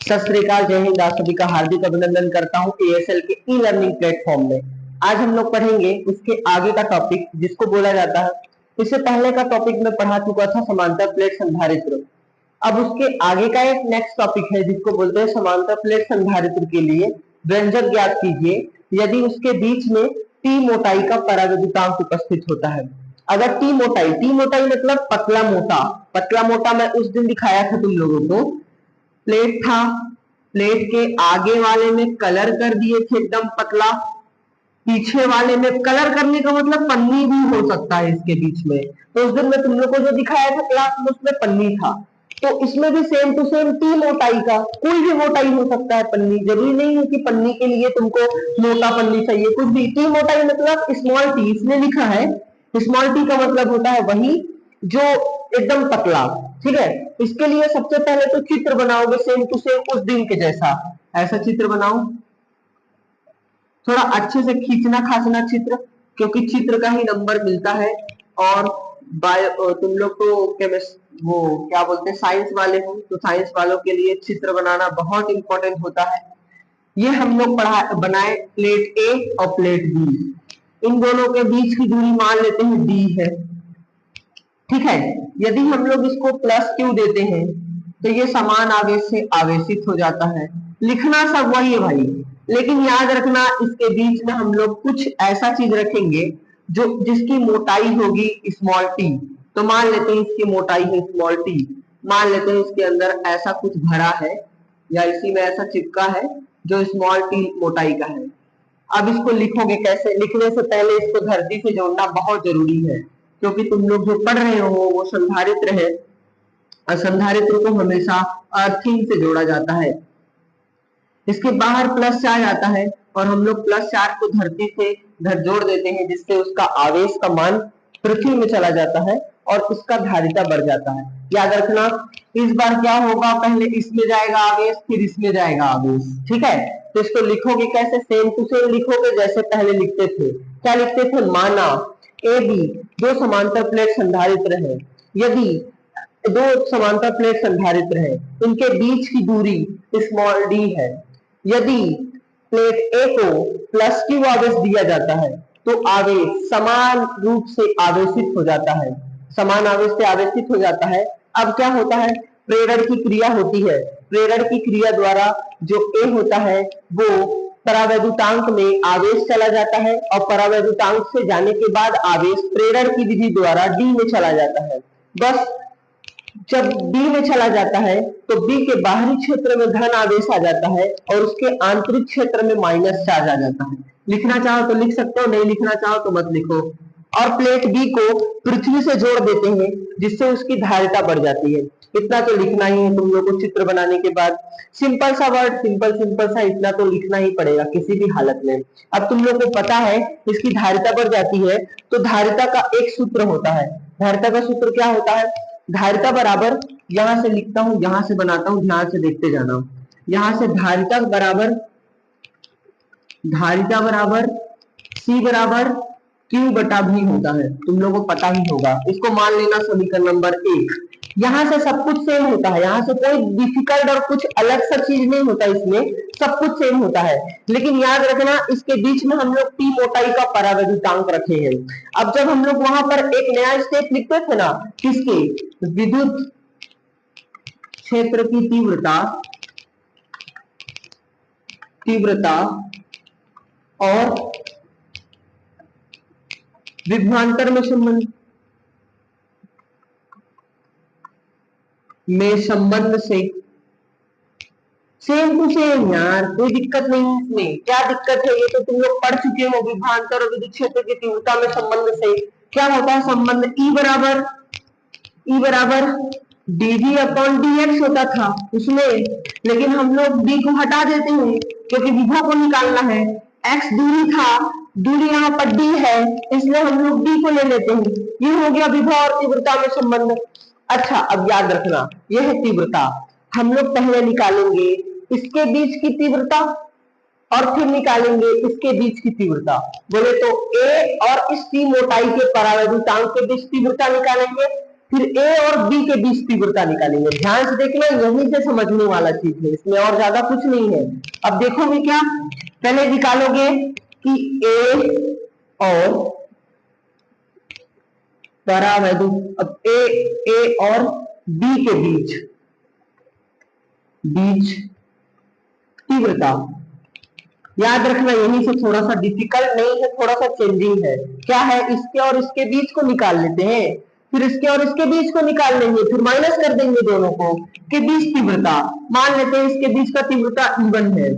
सत श्री अकाल, जय हिंद। आप सभी का हार्दिक अभिनंदन करता हूं एएसएल के ई लर्निंग प्लेटफॉर्म में। आज हम लोग पढ़ेंगे उसके आगे का टॉपिक जिसको बोला जाता है, इससे पहले का टॉपिक में पढ़ा चुका था समांतर प्लेट संधारित्र। अब उसके आगे का एक नेक्स्ट टॉपिक है जिसको बोलते हैं समांतर प्लेट संधारित्र के लिए व्यंजक ज्ञात कीजिए यदि उसके बीच में टी मोटाई का परावैद्युतांक उपस्थित होता है। अगर टी मोटाई मतलब पतला मोटा, पतला मोटा मैं उस दिन दिखाया था तुम लोगों को। प्लेट था, प्लेट के आगे वाले में कलर कर दिए थे एकदम पतला, पीछे वाले में कलर करने का मतलब पन्नी भी हो सकता है इसके बीच में। तो उस दिन मैं तुम लोग को जो दिखाया था क्लास में उसमें पन्नी था, तो इसमें भी सेम टू सेम टी मोटाई का कोई भी मोटाई हो सकता है। पन्नी जरूरी नहीं है कि पन्नी के लिए तुमको मोटा पन्नी चाहिए, कुछ भी। टी मोटाई मतलब स्मॉल टी, इसमें लिखा है स्मॉल टी का मतलब होता है वही जो एकदम पतला। ठीक है, इसके लिए सबसे पहले तो चित्र बनाओगे सेम टू सेम उस दिन के जैसा। ऐसा चित्र बनाओ, थोड़ा अच्छे से खींचना खासना चित्र, क्योंकि चित्र का ही नंबर मिलता है। और बायो तुम लोग तो केमिस्ट वो क्या बोलते हैं साइंस वाले हो, तो साइंस वालों के लिए चित्र बनाना बहुत इंपॉर्टेंट होता है। ये हम लोग बनाए प्लेट ए और प्लेट बी, इन दोनों के बीच की दूरी मान लेते हैं डी है। ठीक है, यदि हम लोग इसको प्लस क्यू देते हैं तो ये समान आवेश से आवेशित हो जाता है। लिखना सब वही है भाई, लेकिन याद रखना इसके बीच में हम लोग कुछ ऐसा चीज रखेंगे जो जिसकी मोटाई होगी स्मॉल टी। तो मान लेते हैं इसकी मोटाई है स्मॉल टी, मान लेते हैं इसके अंदर ऐसा कुछ भरा है या इसी में ऐसा चिपका है जो स्मॉल टी मोटाई का है। अब इसको लिखोगे कैसे? लिखने से पहले इसको धरती से जोड़ना बहुत जरूरी है, क्योंकि तुम लोग जो पढ़ रहे हो वो संधारित्र है और संधारित्र को हमेशा अर्थिंग से जोड़ा जाता है। इसके बाहर प्लस चार्ज आता है और हम लोग प्लस चार्ज को धरती से जोड़ देते हैं, जिससे उसका आवेश का मान पृथ्वी में चला जाता है और उसका धारिता बढ़ जाता है। याद रखना, इस बार क्या होगा, पहले इसमें जाएगा आवेश फिर इसमें जाएगा आवेश। ठीक है, तो इसको लिखोगे कैसे? सेम टू सेम लिखोगे जैसे पहले लिखते थे। क्या लिखते थे? माना ए बी दो समांतर प्लेट संधारित्र है। यदि दो समांतर प्लेट संधारित्र है, इनके बीच की दूरी स्मॉल डी है। यदि प्लेट ए को प्लस क्यू आवेश दिया जाता है तो आवेश समान रूप से आवेशित हो जाता है, समान आवेश से आवेशित हो जाता है। अब क्या होता है? प्रेरण की क्रिया होती है। प्रेरण की क्रिया द्वारा जो ए होता है वो परावैद्युतांक में आवेश चला जाता है और परावैद्युतांक से जाने के बाद आवेश प्रेरण की विधि द्वारा डी में चला जाता है। बस जब बी में चला जाता है तो बी के बाहरी क्षेत्र में धन आवेश आ जाता है और उसके आंतरिक क्षेत्र में माइनस चार्ज आ जाता है। लिखना चाहो तो लिख सकते हो, नहीं लिखना चाहो तो मत लिखो। और प्लेट बी को पृथ्वी से जोड़ देते हैं जिससे उसकी धारिता बढ़ जाती है। इतना तो लिखना ही है तुम लोग को चित्र बनाने के बाद। सिंपल सा वर्ड, सिंपल सा इतना तो लिखना ही पड़ेगा किसी भी हालत में। अब तुम लोग को पता है इसकी धारिता बढ़ जाती है, तो धारिता का एक सूत्र होता है। धारिता का सूत्र क्या होता है? धारिता बराबर, यहां से लिखता हूं, यहां से बनाता हूं, ध्यान से देखते जाना। यहां से धारिता बराबर सी बराबर क्यू बटा भी होता है, तुम लोगों को पता ही होगा। इसको मान लेना समीकरण नंबर 1। यहां से सब कुछ सेम होता है, यहां से कोई डिफिकल्ट और कुछ अलग सा चीज नहीं होता, इसमें सब कुछ सेम होता है। लेकिन याद रखना इसके बीच में हम लोग टी मोटाई का परावैद्युतांक रखे हैं। अब जब हम लोग वहां पर एक नया स्टेप लिखते थे ना, किसके? विद्युत क्षेत्र की तीव्रता और विभवांतर में संबंध से सेम टू सेम यार, कोई दिक्कत नहीं है इसमें। क्या दिक्कत है? ये तो तुम लोग पढ़ चुके हो। विभवांतर और विद्युत क्षेत्र की तीव्रता में संबंध से क्या होता है संबंध? ई बराबर dv अपॉन dx होता था उसमें, लेकिन हम लोग d को हटा देते हैं क्योंकि विभव को निकालना है। x दूरी था, दूरी यहाँ पर d है, इसलिए हम लोग d को ले लेते हैं। ये हो गया विभव और तीव्रता में संबंध। अच्छा, अब याद रखना यह है तीव्रता। हम लोग पहले निकालेंगे इसके बीच की तीव्रता और फिर निकालेंगे इसके बीच की तीव्रता। बोले तो A और इस टी मोटाई के परावैद्युतांक के बीच तीव्रता निकालेंगे, फिर ए और बी के बीच तीव्रता निकालेंगे। ध्यान से देखना, यहीं से समझने वाला चीज है, इसमें और ज्यादा कुछ नहीं है। अब देखोगे क्या, पहले निकालोगे कि ए और परावैद्युत, अब ए और बी के बीच तीव्रता, याद रखना यहीं से थोड़ा सा डिफिकल्ट नहीं है, थोड़ा सा चेंजिंग है। क्या है, इसके और इसके बीच को निकाल लेते हैं, फिर इसके और इसके बीच को निकाल लेंगे, फिर माइनस कर देंगे दोनों को के बीच तीव्रता। मान लेते हैं इसके बीच का तीव्रता E1 है,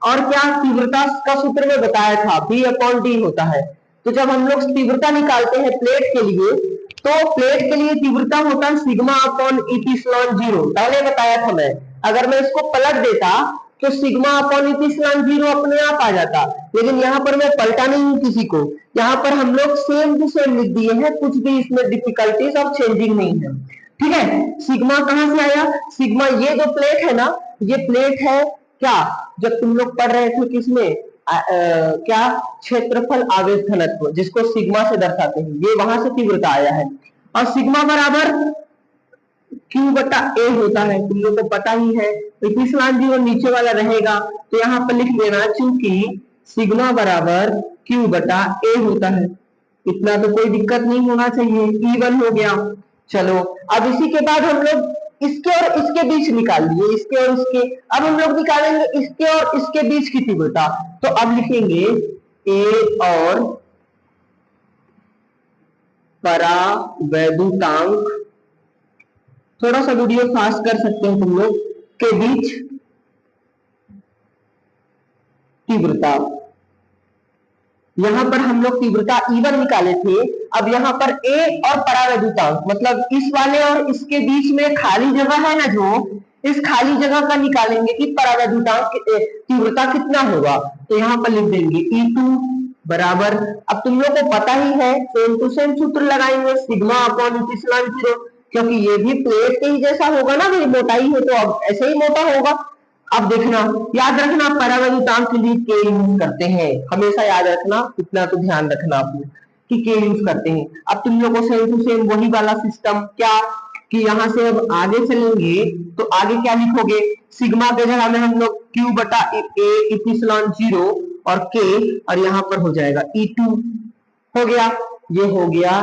और क्या तीव्रता का सूत्र में बताया था V/D होता है। तो जब हम लोग तीव्रता निकालते हैं प्लेट के लिए, तो प्लेट के लिए तीव्रता होता है सिग्मा अपॉन इप्सिलॉन जीरो, पहले बताया था मैं। अगर मैं इसको पलट देता तो सिग्मा अपॉन इप्सिलॉन जीरो अपने आप आ जाता, लेकिन यहाँ पर मैं पलटा नहीं किसी को, यहाँ पर हम लोग सेम टू सेम लिख दिए हैं, कुछ भी इसमें डिफिकल्टीज और चेंजिंग नहीं है। ठीक है, सिग्मा कहां से आया, सिग्मा ये जो प्लेट है ना, ये प्लेट है क्या, जब तुम लोग पढ़ रहे थे किसमें, क्या, क्षेत्रफल आवेश घनत्व, जिसको सिग्मा से दर्शाते हैं, ये वहां से तीव्रता आया है। और सिग्मा बराबर क्यू बटा ए होता है, तुम लोग को पता ही है। इप्सिलॉन जीरो नीचे वाला रहेगा, तो यहाँ पर लिख देना, चूंकि सिग्मा बराबर क्यू बटा ए होता है। इतना तो कोई दिक्कत नहीं होना चाहिए, E1 हो गया। चलो अब इसी के बाद हम लोग इसके और इसके बीच निकाल लिए, इसके और इसके, अब हम लोग निकालेंगे इसके और इसके बीच की तीव्रता। तो अब लिखेंगे ए और परावैद्युतांक, थोड़ा सा वीडियो फास्ट कर सकते हो तुम लोग, के बीच तीव्रता। यहाँ पर हम लोग तीव्रता E1 निकाले थे, अब यहाँ पर A और परावैद्युतांक, मतलब इस वाले और इसके बीच में खाली जगह है ना, जो इस खाली जगह का निकालेंगे कि परावैद्युतांक तीव्रता कितना होगा। तो यहाँ पर लिख देंगे E2 बराबर, अब तुम लोग को पता ही है, सेम टू सेम सूत्र लगाएंगे, सिग्मा अपॉन इप्सिलॉन जीरो, क्योंकि ये भी प्लेट के ही जैसा होगा ना, मेरी मोटाई है तो अब ऐसे ही मोटा होगा। अब देखना, याद रखना परावैद्युतांक के लिए के यूज करते हैं, हमेशा याद रखना, इतना तो ध्यान रखना आपने कि के यूज करते हैं। अब तुम लोगों को सेम टू सेम वही वाला सिस्टम, क्या कि यहाँ से अब आगे चलेंगे तो आगे क्या लिखोगे, सिग्मा के जगह में हम लोग क्यू बटा ए इप्सिलॉन जीरो और के, और यहाँ पर हो जाएगा E2 हो गया, ये हो गया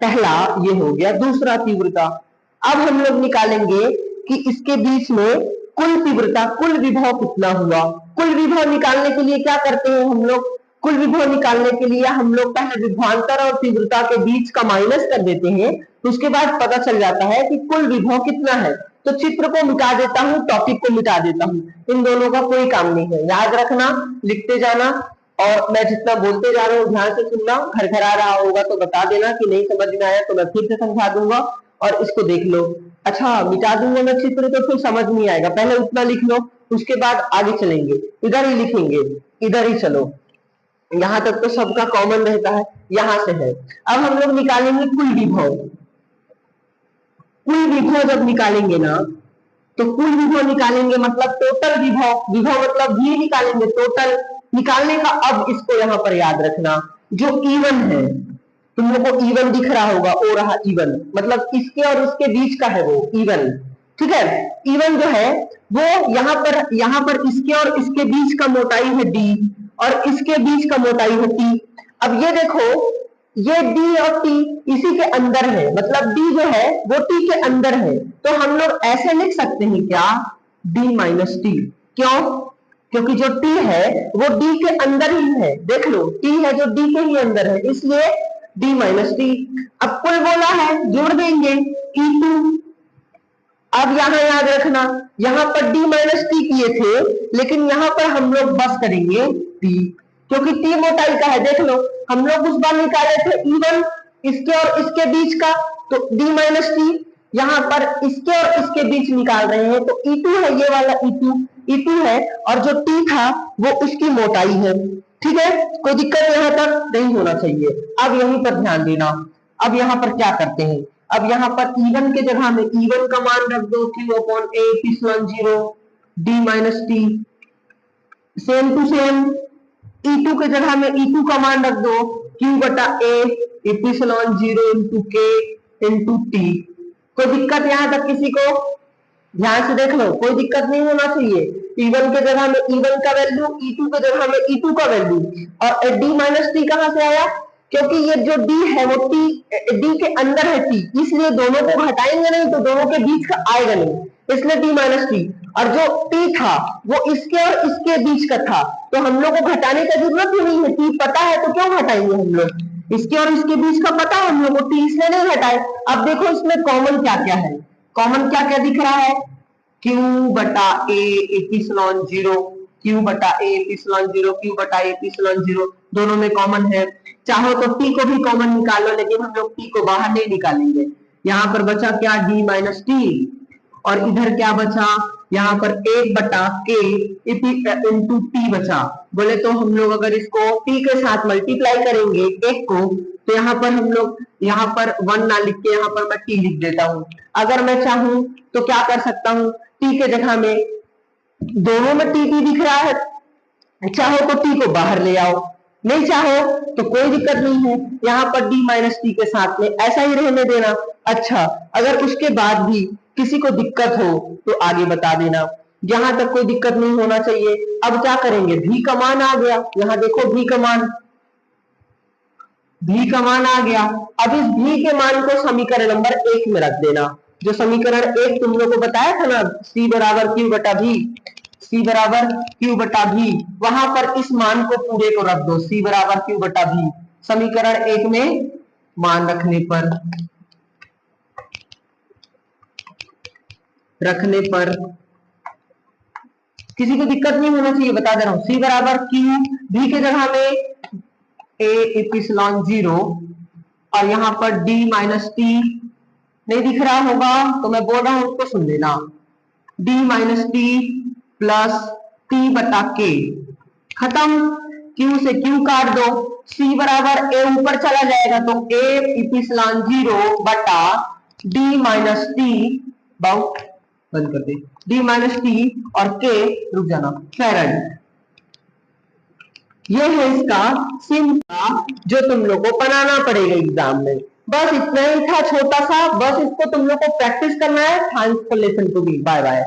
पहला, ये हो गया दूसरा तीव्रता। अब हम लोग निकालेंगे कि इसके बीच में कुल तीव्रता, कुल विभव कितना हुआ। कुल विभव निकालने के लिए क्या करते हैं हम लोग, कुल विभव निकालने के लिए हम लोग पहले विभवांतर और तीव्रता के बीच का माइनस कर देते हैं, तो उसके बाद पता चल जाता है कि कुल विभव कितना है। तो चित्र को मिटा देता हूँ, टॉपिक को मिटा देता हूँ, इन दोनों का कोई काम नहीं है, याद रखना, लिखते जाना, और मैं जितना बोलते जा रहा हूँ ध्यान से सुनना, घर घर आ रहा होगा तो बता देना कि नहीं समझ में आया, तो मैं फिर से समझा दूंगा और इसको देख लो। अच्छा मिटा दूंगा मैं चित्र तो फिर समझ नहीं आएगा, पहले उतना लिख लो, उसके बाद आगे चलेंगे, इधर ही लिखेंगे, इधर ही चलो, यहां तक तो सबका कॉमन रहता है, यहां से है। अब हम लोग निकालेंगे कुल विभव। कुल विभव जब निकालेंगे ना, तो कुल विभव निकालेंगे मतलब टोटल विभव, विभव मतलब भी निकालेंगे, टोटल निकालने का। अब इसको यहाँ पर याद रखना, जो E1 है, तुम लोग को E1 दिख रहा होगा, वो रहा E1, मतलब इसके और उसके बीच का है वो E1, ठीक है। E1 जो है वो यहाँ पर इसके और इसके बीच का मोटाई है D, और इसके बीच का मोटाई है T। अब ये देखो, ये D और T इसी के अंदर है, मतलब D जो है वो T के अंदर है, तो हम लोग ऐसे लिख सकते हैं क्या, D माइनस T। क्यों, क्योंकि जो T है वो D के अंदर ही है, देख लो T है जो D के ही अंदर है, इसलिए D माइनस T। अब कुल बोला है, जोड़ देंगे E2। अब यहाँ याद रखना, यहाँ पर D माइनस T किए थे, लेकिन यहाँ पर हम लोग बस करेंगे T, क्योंकि T मोटाई का है। देख लो, हम लोग उस बार निकाले थे E1 इसके और इसके बीच का, तो D माइनस T, यहाँ पर इसके और इसके बीच निकाल रहे हैं, तो E2 है, ये वाला E2 है, और जो T था वो उसकी मोटाई है, ठीक है। कोई दिक्कत यहाँ तक नहीं होना चाहिए। अब यहीं पर ध्यान देना, अब यहाँ पर क्या करते हैं, अब यहाँ पर E1 के जगह में E1 का मान रख दो Q upon A epsilon zero D minus T, same to same E2 के जगह में E2 का मान रख दो Q बटा A epsilon zero into K into T. कोई दिक्कत यहाँ तक किसी को? ध्यान से देख लो, कोई दिक्कत नहीं होना चाहिए। E1 के जगह में E1 का वैल्यू, E2 के जगह में E2 का वैल्यू, और D माइनस टी कहां से आया? क्योंकि ये जो D है वो D के अंदर है T, इसलिए दोनों को घटाएंगे नहीं तो दोनों के बीच का आएगा नहीं, इसलिए D माइनस टी। और जो T था वो इसके और इसके बीच का था, तो हम लोग को घटाने की जरूरत ही नहीं है, T पता है तो क्यों घटाएंगे हम लोग? इसके और इसके बीच का पता है हम लोग को, T इसलिए नहीं घटाए। अब देखो इसमें कॉमन क्या क्या है, कॉमन क्या क्या दिख रहा है? Q बटा A एप्सिलॉन जीरो, Q बटा A एप्सिलॉन जीरो, Q बटा A एप्सिलॉन जीरो, दोनों में कॉमन है। चाहो तो T को भी कॉमन निकालो, लेकिन हम लोग T को बाहर नहीं निकालेंगे। यहाँ पर बचा क्या? D माइनस टी, और इधर क्या बचा? यहाँ पर 1 बटा K इंटू टी बचा। बोले तो हम लोग अगर इसको T के साथ मल्टीप्लाई करेंगे एक को, तो यहाँ पर हम लोग यहाँ पर 1 ना लिख के यहाँ पर मैं T लिख देता हूँ। अगर मैं चाहूं तो क्या कर सकता हूँ? T के जगह में, दोनों में T दिख रहा है, चाहो तो T को बाहर ले आओ, नहीं चाहो तो कोई दिक्कत नहीं है, यहाँ पर D माइनस टी के साथ में ऐसा ही रहने देना। अच्छा, अगर उसके बाद भी किसी को दिक्कत हो तो आगे बता देना, जहां तक कोई दिक्कत नहीं होना चाहिए। अब क्या करेंगे? भी का मान आ गया, यहाँ देखो भी का मान, भी का मान आ गया। अब इस भी के मान को समीकरण नंबर 1 में रख देना। जो समीकरण 1 तुम लोग को बताया था ना, C बराबर Q बटा भी, C बराबर Q बटा भी, वहां पर इस मान को पूरे को रख दो, C बराबर Q बटा भी। समीकरण 1 में मान रखने पर किसी को दिक्कत नहीं होना चाहिए, बता दे रहा हूं। C बराबर Q, भी के जगह में A एप्सिलॉन जीरो, और यहाँ पर D माइनस टी, नहीं दिख रहा होगा तो मैं बोल रहा हूं उसको सुन लेना। D minus T plus T बटा K, खत्म। Q से Q काट दो, C बराबर A ऊपर चला जाएगा तो A एप्सिलॉन जीरो बटा D माइनस टी, बाउट बंद कर दे, D माइनस टी और K, रुक जाना, फैराड। ये है इसका सिंपल जो तुम लोग को बनाना पड़ेगा एग्जाम में। बस इतना ही था छोटा सा, बस इसको तुम लोग को प्रैक्टिस करना है। Thanks for listening to me, bye bye.